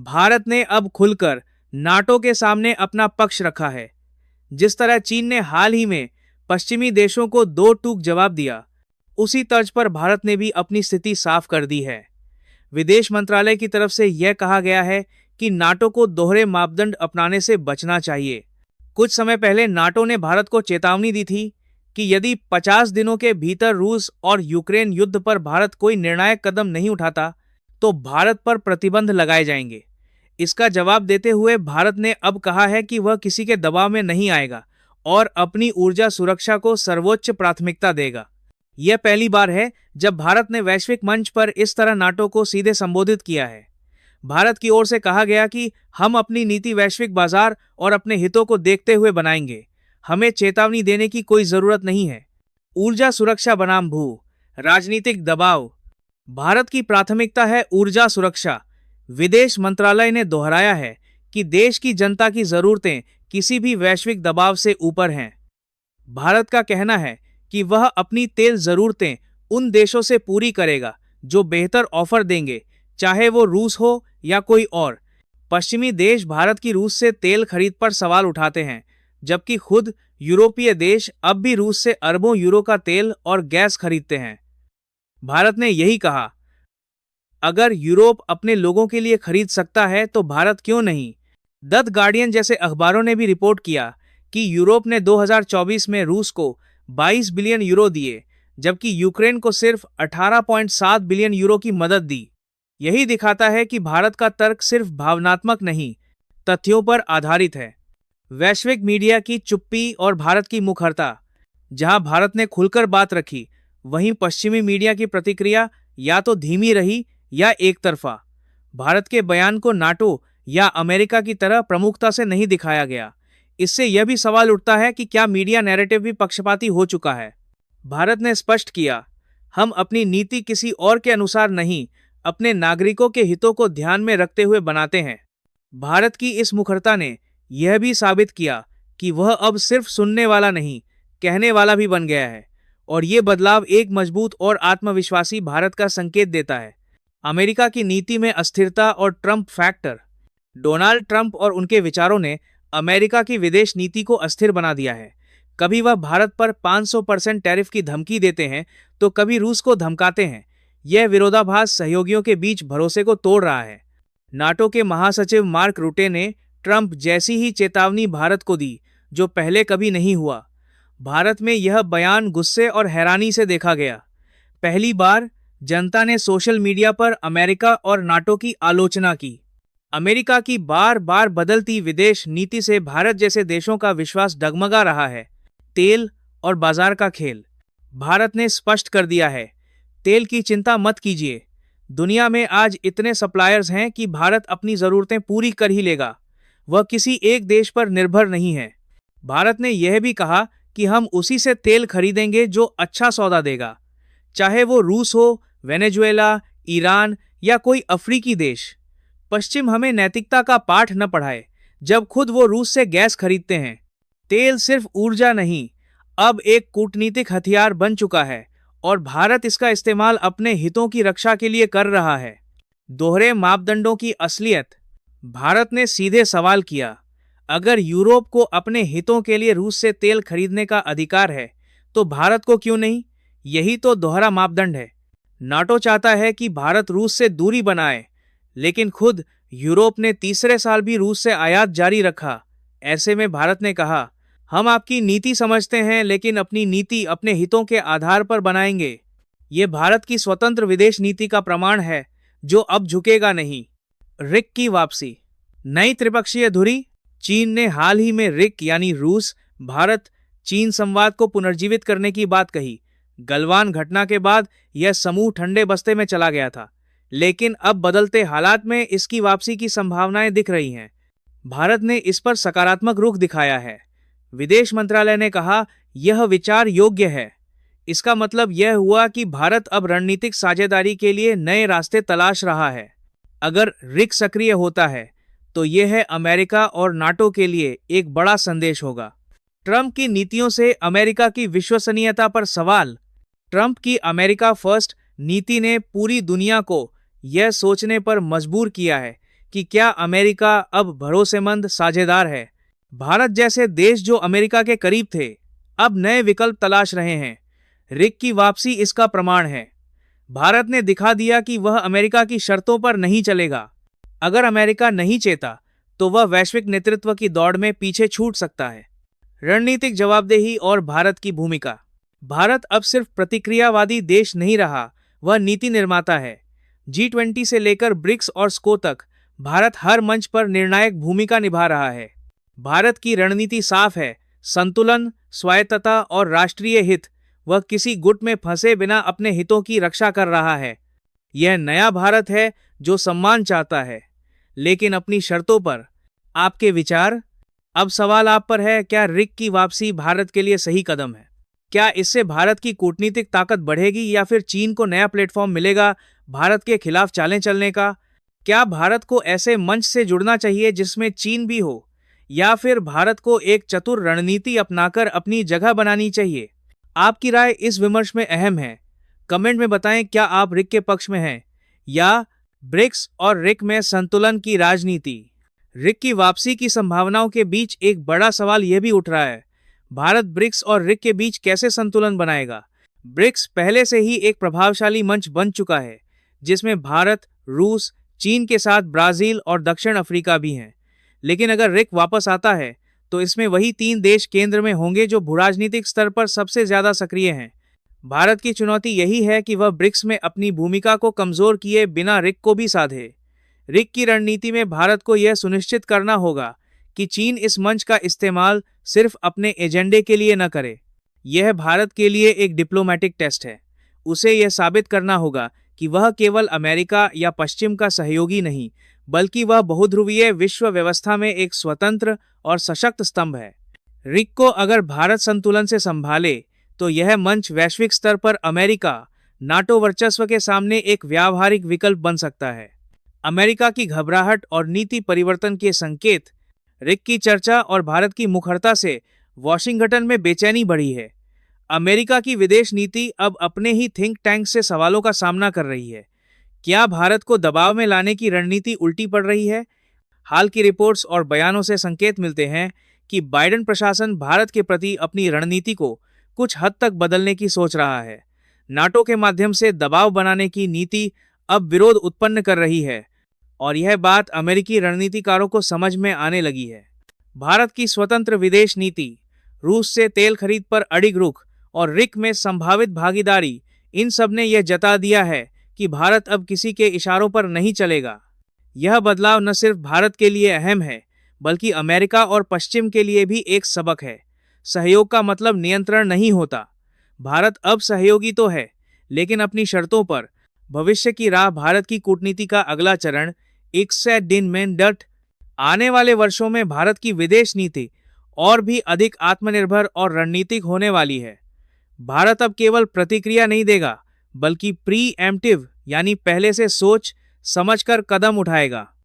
भारत ने अब खुलकर नाटो के सामने अपना पक्ष रखा है। जिस तरह चीन ने हाल ही में पश्चिमी देशों को दो टूक जवाब दिया, उसी तर्ज पर भारत ने भी अपनी स्थिति साफ कर दी है। विदेश मंत्रालय की तरफ से यह कहा गया है कि नाटो को दोहरे मापदंड अपनाने से बचना चाहिए। कुछ समय पहले नाटो ने भारत को चेतावनी दी थी कि यदि 50 दिनों के भीतर रूस और यूक्रेन युद्ध पर भारत कोई निर्णायक कदम नहीं उठाता तो भारत पर प्रतिबंध लगाए जाएंगे। इसका जवाब देते हुए भारत ने अब कहा है कि वह किसी के दबाव में नहीं आएगा और अपनी ऊर्जा सुरक्षा को सर्वोच्च प्राथमिकता देगा। यह पहली बार है जब भारत ने वैश्विक मंच पर इस तरह नाटो को सीधे संबोधित किया है। भारत की ओर से कहा गया कि हम अपनी नीति वैश्विक बाजार और अपने हितों को देखते हुए बनाएंगे। हमें चेतावनी देने की कोई जरूरत नहीं है। ऊर्जा सुरक्षा बनाम भू राजनीतिक दबाव। भारत की प्राथमिकता है ऊर्जा सुरक्षा। विदेश मंत्रालय ने दोहराया है कि देश की जनता की जरूरतें किसी भी वैश्विक दबाव से ऊपर हैं। भारत का कहना है कि वह अपनी तेल जरूरतें उन देशों से पूरी करेगा जो बेहतर ऑफर देंगे, चाहे वो रूस हो या कोई और। पश्चिमी देश भारत की रूस से तेल खरीद पर सवाल उठाते हैं, जबकि खुद यूरोपीय देश अब भी रूस से अरबों यूरो का तेल और गैस खरीदते हैं। भारत ने यही कहा, अगर यूरोप अपने लोगों के लिए खरीद सकता है तो भारत क्यों नहीं। द गार्डियन जैसे अखबारों ने भी रिपोर्ट किया कि यूरोप ने 2024 में रूस को 22 बिलियन यूरो दिए, जबकि यूक्रेन को सिर्फ 18.7 बिलियन यूरो की मदद दी। यही दिखाता है कि भारत का तर्क सिर्फ भावनात्मक नहीं, तथ्यों पर आधारित है। वैश्विक मीडिया की चुप्पी और भारत की मुखरता। जहां भारत ने खुलकर बात रखी, वहीं पश्चिमी मीडिया की प्रतिक्रिया या तो धीमी रही या एक तरफा। भारत के बयान को नाटो या अमेरिका की तरह प्रमुखता से नहीं दिखाया गया। इससे यह भी सवाल उठता है कि क्या मीडिया नैरेटिव भी पक्षपाती हो चुका है। भारत ने स्पष्ट किया, हम अपनी नीति किसी और के अनुसार नहीं, अपने नागरिकों के हितों को ध्यान में रखते हुए बनाते हैं। भारत की इस मुखरता ने यह भी साबित किया कि वह अब सिर्फ सुनने वाला नहीं, कहने वाला भी बन गया है, और ये बदलाव एक मजबूत और आत्मविश्वासी भारत का संकेत देता है। अमेरिका की नीति में अस्थिरता और ट्रंप फैक्टर। डोनाल्ड ट्रंप और उनके विचारों ने अमेरिका की विदेश नीति को अस्थिर बना दिया है। कभी वह भारत पर 500% टैरिफ की धमकी देते हैं तो कभी रूस को धमकाते हैं। यह विरोधाभास सहयोगियों के बीच भरोसे को तोड़ रहा है। नाटो के महासचिव मार्क रूटे ने ट्रंप जैसी ही चेतावनी भारत को दी, जो पहले कभी नहीं हुआ। भारत में यह बयान गुस्से और हैरानी से देखा गया। पहली बार जनता ने सोशल मीडिया पर अमेरिका और नाटो की आलोचना की। अमेरिका की बार बार बदलती विदेश नीति से भारत जैसे देशों का विश्वास डगमगा रहा है। तेल और बाजार का खेल। भारत ने स्पष्ट कर दिया है, तेल की चिंता मत कीजिए। दुनिया में आज इतने सप्लायर्स हैं कि भारत अपनी जरूरतें पूरी कर ही लेगा। वह किसी एक देश पर निर्भर नहीं है। भारत ने यह भी कहा कि हम उसी से तेल खरीदेंगे जो अच्छा सौदा देगा, चाहे वो रूस हो, वेनेजुएला, ईरान या कोई अफ्रीकी देश। पश्चिम हमें नैतिकता का पाठ न पढ़ाए जब खुद वो रूस से गैस खरीदते हैं। तेल सिर्फ ऊर्जा नहीं, अब एक कूटनीतिक हथियार बन चुका है और भारत इसका इस्तेमाल अपने हितों की रक्षा के लिए कर रहा है। दोहरे मापदंडों की असलियत। भारत ने सीधे सवाल किया, अगर यूरोप को अपने हितों के लिए रूस से तेल खरीदने का अधिकार है तो भारत को क्यों नहीं। यही तो दोहरा मापदंड है। नाटो चाहता है कि भारत रूस से दूरी बनाए, लेकिन खुद यूरोप ने तीसरे साल भी रूस से आयात जारी रखा। ऐसे में भारत ने कहा, हम आपकी नीति समझते हैं, लेकिन अपनी नीति अपने हितों के आधार पर बनाएंगे। ये भारत की स्वतंत्र विदेश नीति का प्रमाण है, जो अब झुकेगा नहीं। रिक की वापसी। नई त्रिपक्षीय धुरी। चीन ने हाल ही में रिक यानी रूस भारत चीन संवाद को पुनर्जीवित करने की बात कही। गलवान घटना के बाद यह समूह ठंडे बस्ते में चला गया था, लेकिन अब बदलते हालात में इसकी वापसी की संभावनाएं दिख रही हैं। भारत ने इस पर सकारात्मक रुख दिखाया है। विदेश मंत्रालय ने कहा, यह विचार योग्य है। इसका मतलब यह हुआ कि भारत अब रणनीतिक साझेदारी के लिए नए रास्ते तलाश रहा है। अगर रिक सक्रिय होता है तो यह है अमेरिका और नाटो के लिए एक बड़ा संदेश होगा। ट्रंप की नीतियों से अमेरिका की विश्वसनीयता पर सवाल। ट्रंप की अमेरिका फर्स्ट नीति ने पूरी दुनिया को यह सोचने पर मजबूर किया है कि क्या अमेरिका अब भरोसेमंद साझेदार है। भारत जैसे देश जो अमेरिका के करीब थे, अब नए विकल्प तलाश रहे हैं। रिक की वापसी इसका प्रमाण है। भारत ने दिखा दिया कि वह अमेरिका की शर्तों पर नहीं चलेगा। अगर अमेरिका नहीं चेता तो वह वैश्विक नेतृत्व की दौड़ में पीछे छूट सकता है। रणनीतिक जवाबदेही और भारत की भूमिका। भारत अब सिर्फ प्रतिक्रियावादी देश नहीं रहा, वह नीति निर्माता है। G20 से लेकर ब्रिक्स और स्को तक भारत हर मंच पर निर्णायक भूमिका निभा रहा है। भारत की रणनीति साफ है, संतुलन, स्वायत्तता और राष्ट्रीय हित। वह किसी गुट में फंसे बिना अपने हितों की रक्षा कर रहा है। यह नया भारत है जो सम्मान चाहता है, लेकिन अपनी शर्तों पर। आपके विचार? अब सवाल आप पर है, क्या रिक की वापसी भारत के लिए सही कदम है? क्या इससे भारत की कूटनीतिक ताकत बढ़ेगी या फिर चीन को नया प्लेटफॉर्म मिलेगा भारत के खिलाफ चालें चलने का? क्या भारत को ऐसे मंच से जुड़ना चाहिए जिसमें चीन भी हो, या फिर भारत को एक चतुर रणनीति अपनाकर अपनी जगह बनानी चाहिए? आपकी राय इस विमर्श में अहम है। कमेंट में बताएं, क्या आप रिक के पक्ष में हैं या ब्रिक्स और रिक में संतुलन की राजनीति? रिक की वापसी की संभावनाओं के बीच एक बड़ा सवाल यह भी उठ रहा है, भारत ब्रिक्स और रिक के बीच कैसे संतुलन बनाएगा? ब्रिक्स पहले से ही एक प्रभावशाली मंच बन चुका है, जिसमें भारत, रूस, चीन के साथ ब्राजील और दक्षिण अफ्रीका भी हैं। लेकिन अगर रिक वापस आता है तो इसमें वही 3 देश केंद्र में होंगे जो भूराजनीतिक स्तर पर सबसे ज्यादा सक्रिय हैं। भारत की चुनौती यही है कि वह ब्रिक्स में अपनी भूमिका को कमजोर किए बिना रिक को भी साधे। रिक की रणनीति में भारत को यह सुनिश्चित करना होगा कि चीन इस मंच का इस्तेमाल सिर्फ अपने एजेंडे के लिए न करे। यह भारत के लिए एक डिप्लोमेटिक टेस्ट है। उसे यह साबित करना होगा कि वह केवल अमेरिका या पश्चिम का सहयोगी नहीं, बल्कि वह बहुध्रुवीय विश्व व्यवस्था में एक स्वतंत्र और सशक्त स्तंभ है। रिक को अगर भारत संतुलन से संभाले तो यह मंच वैश्विक स्तर पर अमेरिका, नाटो वर्चस्व के सामने एक व्यावहारिक विकल्प बन सकता है। अमेरिका की घबराहट और नीति परिवर्तन के संकेत। रिक की चर्चा और भारत की मुखरता से वॉशिंगटन में बेचैनी बढ़ी है। अमेरिका की विदेश नीति अब अपने ही थिंक टैंक से सवालों का सामना कर रही है। क्या भारत को दबाव में लाने की रणनीति उल्टी पड़ रही है? हाल की रिपोर्ट्स और बयानों से संकेत मिलते हैं कि बाइडेन प्रशासन भारत के प्रति अपनी रणनीति को कुछ हद तक बदलने की सोच रहा है। नाटो के माध्यम से दबाव बनाने की नीति अब विरोध उत्पन्न कर रही है और यह बात अमेरिकी रणनीतिकारों को समझ में आने लगी है। भारत की स्वतंत्र विदेश नीति, रूस से तेल खरीद पर अडिग रुख और रिक में संभावित भागीदारी, इन सब ने यह जता दिया है कि भारत अब किसी के इशारों पर नहीं चलेगा। यह बदलाव न सिर्फ भारत के लिए अहम है, बल्कि अमेरिका और पश्चिम के लिए भी एक सबक है। सहयोग का मतलब नियंत्रण नहीं होता। भारत अब सहयोगी तो है, लेकिन अपनी शर्तों पर। भविष्य की राह भारत की कूटनीति का अगला चरण, इक्से दिन में डट। आने वाले वर्षों में भारत की विदेश नीति और भी अधिक आत्मनिर्भर और रणनीतिक होने वाली है। भारत अब केवल प्रतिक्रिया नहीं देगा, बल्कि प्री एम्प्टिव यानी पहले से सोच समझकर कदम उठाएगा।